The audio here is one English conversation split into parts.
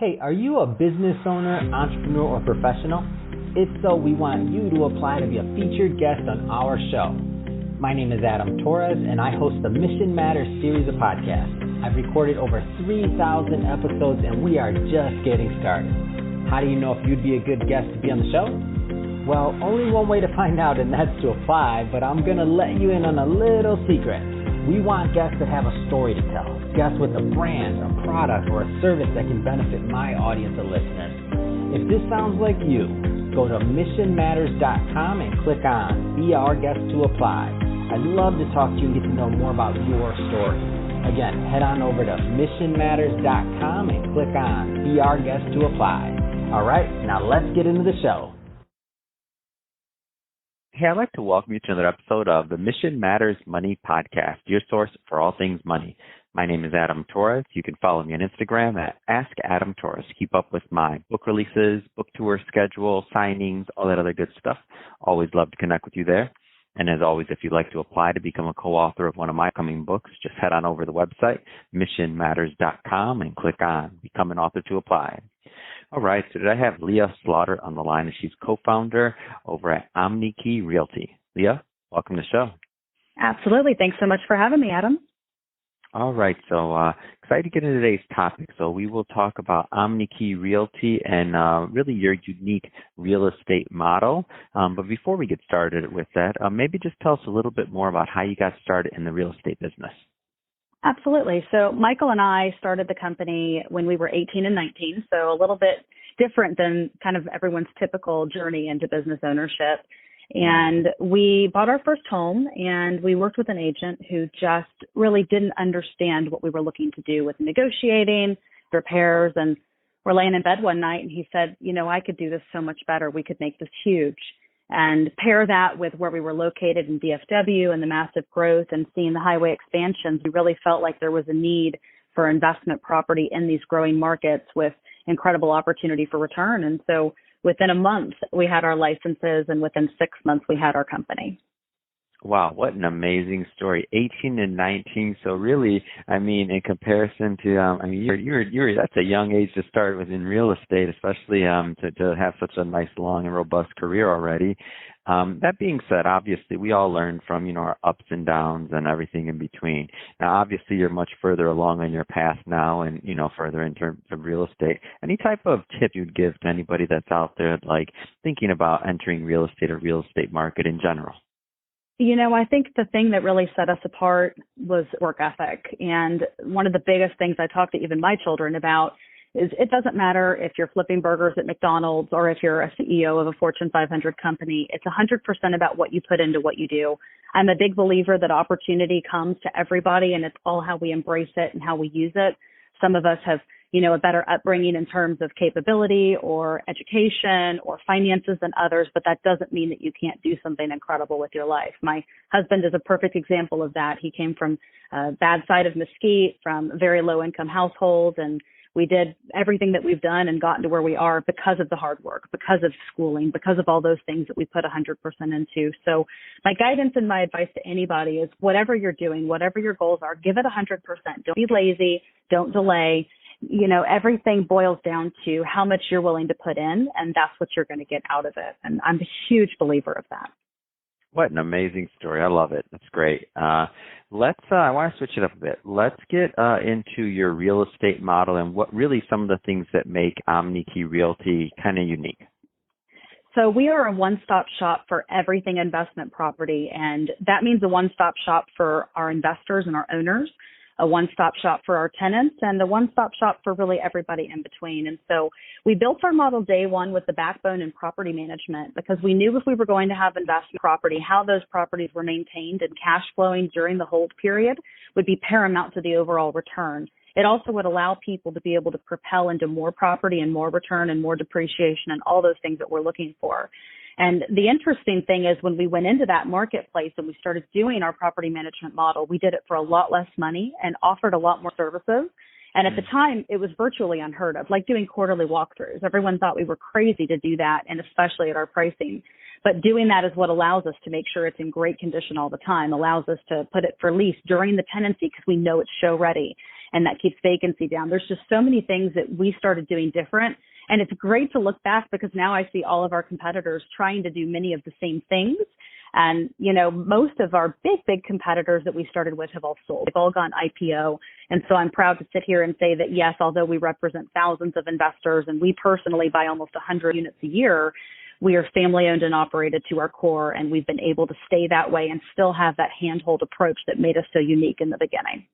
Hey, are you a business owner, entrepreneur, or professional? If so, we want you to apply to be a featured guest on our show. My name is Adam Torres, and I host the Mission Matters series of podcasts. I've recorded over 3,000 episodes, and we are just getting started. How do you know if you'd be a good guest to be on the show? Well, only one way to find out, and that's to apply, but I'm going to let you in on a little secret. We want guests that have a story to tell, guests with a brand, a product, or a service that can benefit my audience of listeners. If this sounds like you, go to missionmatters.com and click on Be Our Guest to apply. I'd love to talk to you and get to know more about your story. Again, head on over to missionmatters.com and click on Be Our Guest to apply. All right, now let's get into the show. Hey, I'd like to welcome you to another episode of the Mission Matters Money Podcast, your source for all things money. My name is Adam Torres. You can follow me on Instagram at AskAdamTorres. Keep up with my book releases, book tour schedule, signings, all that other good stuff. Always love to connect with you there. And as always, if you'd like to apply to become a co-author of one of my upcoming books, just head on over to the website, missionmatters.com, and click on Become an Author to apply. All right, so today I have Leah Slaughter on the line, and she's co-founder over at OmniKey Realty. Leah, welcome to the show. Absolutely. Thanks so much for having me, Adam. All right, so excited to get into today's topic. So we will talk about OmniKey Realty and really your unique real estate model. But before we get started with that, maybe just tell us a little bit more about how you got started in the real estate business. Absolutely. So Michael and I started the company when we were 18 and 19, so a little bit different than kind of everyone's typical journey into business ownership. And we bought our first home, and we worked with an agent who just really didn't understand what we were looking to do with negotiating, repairs, and we're laying in bed one night, and he said, I could do this so much better. We could make this huge. And pair that with where we were located in DFW and the massive growth and seeing the highway expansions, we really felt like there was a need for investment property in these growing markets with incredible opportunity for return. And so within a month, we had our licenses, and within 6 months, we had our company. Wow, what an amazing story. 18 and 19. So really, in comparison to, you're that's a young age to start within real estate, especially to have such a nice, long and robust career already. That being said, obviously, we all learn from, our ups and downs and everything in between. Now, obviously, you're much further along on your path now and, further in terms of real estate. Any type of tip you'd give to anybody that's out there, like thinking about entering real estate or real estate market in general? I think the thing that really set us apart was work ethic. And one of the biggest things I talk to even my children about is it doesn't matter if you're flipping burgers at McDonald's or if you're a CEO of a Fortune 500 company. It's 100% about what you put into what you do. I'm a big believer that opportunity comes to everybody, and it's all how we embrace it and how we use it. Some of us have a better upbringing in terms of capability or education or finances than others, but that doesn't mean that you can't do something incredible with your life. My husband is a perfect example of that. He came from a bad side of Mesquite, from a very low income household, and we did everything that we've done and gotten to where we are because of the hard work, because of schooling, because of all those things that we put 100% into. So my guidance and my advice to anybody is whatever you're doing, whatever your goals are, give it 100%. Don't be lazy. Don't delay. Everything boils down to how much you're willing to put in, and that's what you're going to get out of it. And I'm a huge believer of that. What an amazing story. I love it. That's great. I want to switch it up a bit. Let's get into your real estate model and what really some of the things that make OmniKey Realty kind of unique. So we are a one-stop shop for everything investment property, and that means a one-stop shop for our investors and our owners, a one-stop shop for our tenants, and a one-stop shop for really everybody in between. And so we built our model day one with the backbone in property management because we knew if we were going to have investment property, how those properties were maintained and cash flowing during the hold period would be paramount to the overall return. It also would allow people to be able to propel into more property and more return and more depreciation and all those things that we're looking for. And the interesting thing is when we went into that marketplace and we started doing our property management model, we did it for a lot less money and offered a lot more services. And at the time, it was virtually unheard of, like doing quarterly walkthroughs. Everyone thought we were crazy to do that, and especially at our pricing. But doing that is what allows us to make sure it's in great condition all the time, allows us to put it for lease during the tenancy because we know it's show ready. and that keeps vacancy down. There's just so many things that we started doing different. And it's great to look back because now I see all of our competitors trying to do many of the same things. And, most of our big competitors that we started with have all sold. They've all gone IPO. And so I'm proud to sit here and say that, yes, although we represent thousands of investors and we personally buy almost 100 units a year, we are family owned and operated to our core. And we've been able to stay that way and still have that handhold approach that made us so unique in the beginning.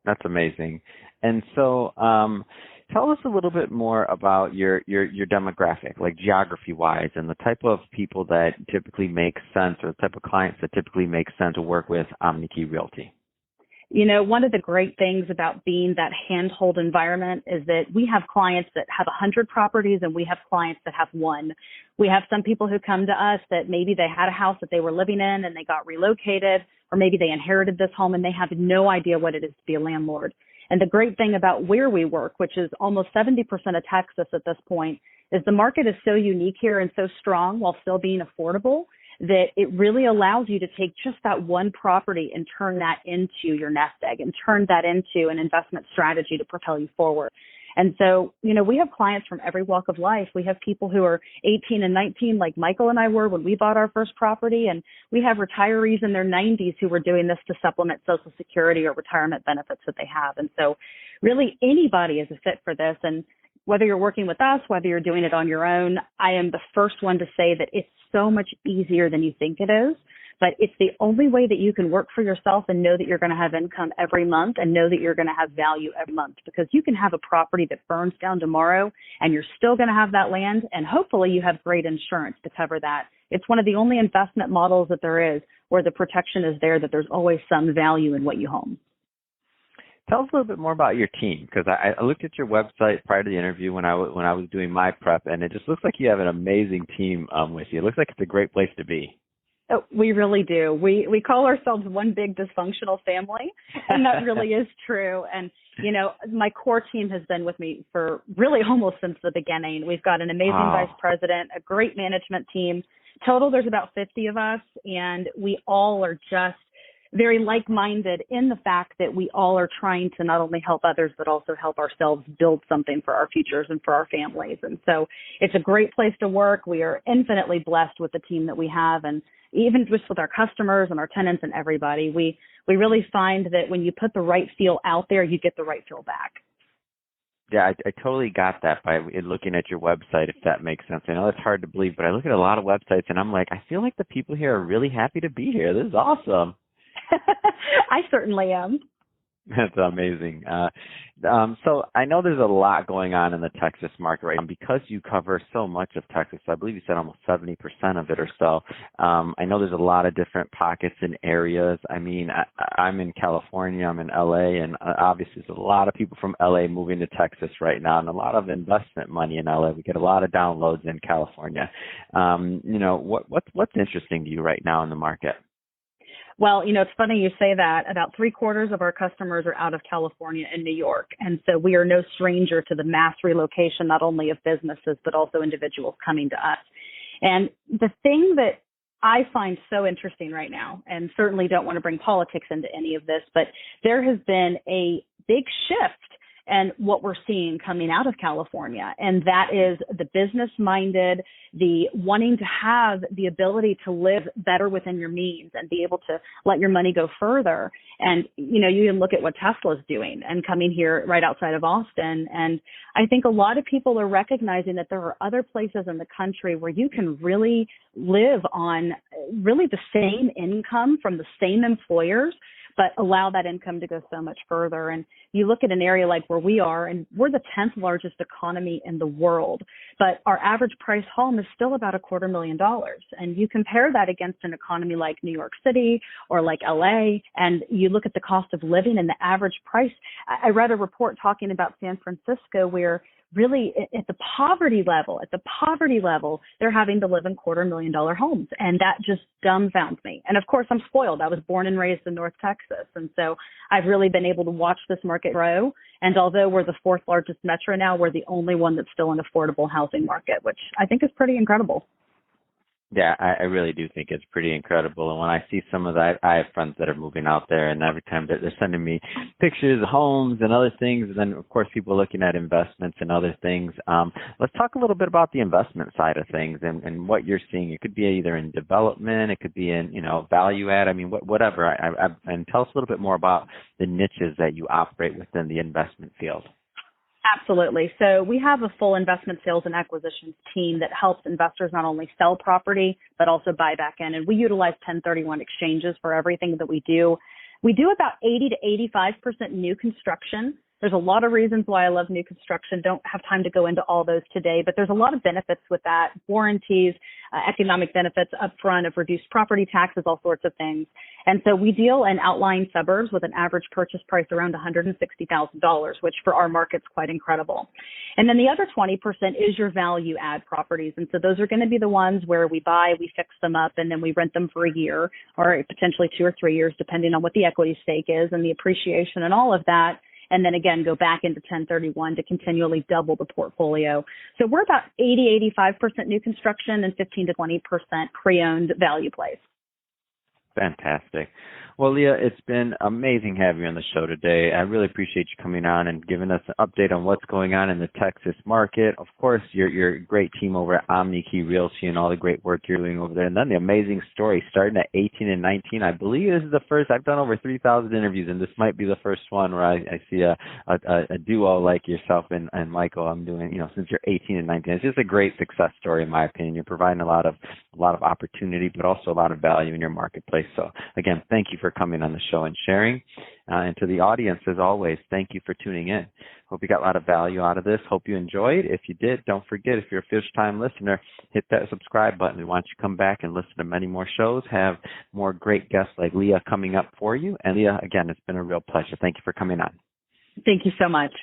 That's amazing. And so, tell us a little bit more about your demographic, like geography-wise, and the type of people that typically make sense, or the type of clients that typically make sense to work with OmniKey Realty. One of the great things about being that handhold environment is that we have clients that have 100 properties and we have clients that have one. We have some people who come to us that maybe they had a house that they were living in and they got relocated, or maybe they inherited this home and they have no idea what it is to be a landlord. And the great thing about where we work, which is almost 70% of Texas at this point, is the market is so unique here and so strong while still being affordable that it really allows you to take just that one property and turn that into your nest egg and turn that into an investment strategy to propel you forward. And so, we have clients from every walk of life. We have people who are 18 and 19, like Michael and I were when we bought our first property. And we have retirees in their 90s who were doing this to supplement Social Security or retirement benefits that they have. And so really anybody is a fit for this. And whether you're working with us, whether you're doing it on your own, I am the first one to say that it's so much easier than you think it is. But it's the only way that you can work for yourself and know that you're going to have income every month and know that you're going to have value every month, because you can have a property that burns down tomorrow and you're still going to have that land, and hopefully you have great insurance to cover that. It's one of the only investment models that there is where the protection is there, that there's always some value in what you own. Tell us a little bit more about your team, because I looked at your website prior to the interview when I was doing my prep, and it just looks like you have an amazing team with you. It looks like it's a great place to be. Oh, we really do. We call ourselves one big dysfunctional family, and that really is true. And, my core team has been with me for really almost since the beginning. We've got an amazing vice president, a great management team. Total, there's about 50 of us, and we all are just very like-minded in the fact that we all are trying to not only help others, but also help ourselves build something for our futures and for our families. And so it's a great place to work. We are infinitely blessed with the team that we have. And even just with our customers and our tenants and everybody, we really find that when you put the right feel out there, you get the right feel back. Yeah, I totally got that by looking at your website, if that makes sense. I know it's hard to believe, but I look at a lot of websites and I'm like, I feel like the people here are really happy to be here. This is awesome. I certainly am. That's amazing. So I know there's a lot going on in the Texas market right now because you cover so much of Texas. I believe you said almost 70% of it or so. I know there's a lot of different pockets and areas. I mean, I'm in California, I'm in LA, and obviously there's a lot of people from LA moving to Texas right now, and a lot of investment money in LA. We get a lot of downloads in California. What's interesting to you right now in the market? Well, it's funny you say that. About 3/4 of our customers are out of California and New York. And so we are no stranger to the mass relocation, not only of businesses, but also individuals coming to us. And the thing that I find so interesting right now, and certainly don't want to bring politics into any of this, but there has been a big shift and what we're seeing coming out of California. And that is the business-minded, the wanting to have the ability to live better within your means and be able to let your money go further. And, you can look at what Tesla's doing and coming here right outside of Austin. And I think a lot of people are recognizing that there are other places in the country where you can really live on really the same income from the same employers, but allow that income to go so much further. And you look at an area like where we are, and we're the 10th largest economy in the world, but our average price home is still about $250,000. And you compare that against an economy like New York City or like LA, and you look at the cost of living and the average price. I read a report talking about San Francisco where really at the poverty level, they're having to live in $250,000 homes. And that just dumbfounds me. And of course, I'm spoiled. I was born and raised in North Texas. And so I've really been able to watch this market grow. And although we're the 4th largest metro now, we're the only one that's still an affordable housing market, which I think is pretty incredible. Yeah, I really do think it's pretty incredible. And when I see some of that, I have friends that are moving out there, and every time they're sending me pictures of homes and other things. And then, of course, people looking at investments and other things. Let's talk a little bit about the investment side of things and what you're seeing. It could be either in development, it could be in, value add. I mean, whatever. And tell us a little bit more about the niches that you operate within the investment field. Absolutely. So we have a full investment sales and acquisitions team that helps investors not only sell property, but also buy back in. And we utilize 1031 exchanges for everything that we do. We do about 80 to 85% new construction. There's a lot of reasons why I love new construction. Don't have time to go into all those today, but there's a lot of benefits with that. Warranties, economic benefits up front of reduced property taxes, all sorts of things. And so we deal in outlying suburbs with an average purchase price around $160,000, which for our market's quite incredible. And then the other 20% is your value add properties. And so those are going to be the ones where we buy, we fix them up, and then we rent them for a year or potentially 2 or 3 years, depending on what the equity stake is and the appreciation and all of that. And then again, go back into 1031 to continually double the portfolio. So we're about 85% new construction and 15 to 20% pre-owned value plays. Fantastic. Well, Leah, it's been amazing having you on the show today. I really appreciate you coming on and giving us an update on what's going on in the Texas market. Of course, your great team over at OmniKey Realty and all the great work you're doing over there. And then the amazing story starting at 18 and 19. I believe this is the first. I've done over 3,000 interviews, and this might be the first one where I see a duo like yourself and Michael. I'm doing, since you're 18 and 19. It's just a great success story, in my opinion. You're providing a lot of opportunity, but also a lot of value in your marketplace. So, again, thank you for coming on the show and sharing. And to the audience, as always, thank you for tuning in. Hope you got a lot of value out of this. Hope you enjoyed. If you did, don't forget, if you're a first-time listener, hit that subscribe button. We want you to come back and listen to many more shows, have more great guests like Leah coming up for you. And Leah, again, it's been a real pleasure. Thank you for coming on. Thank you so much.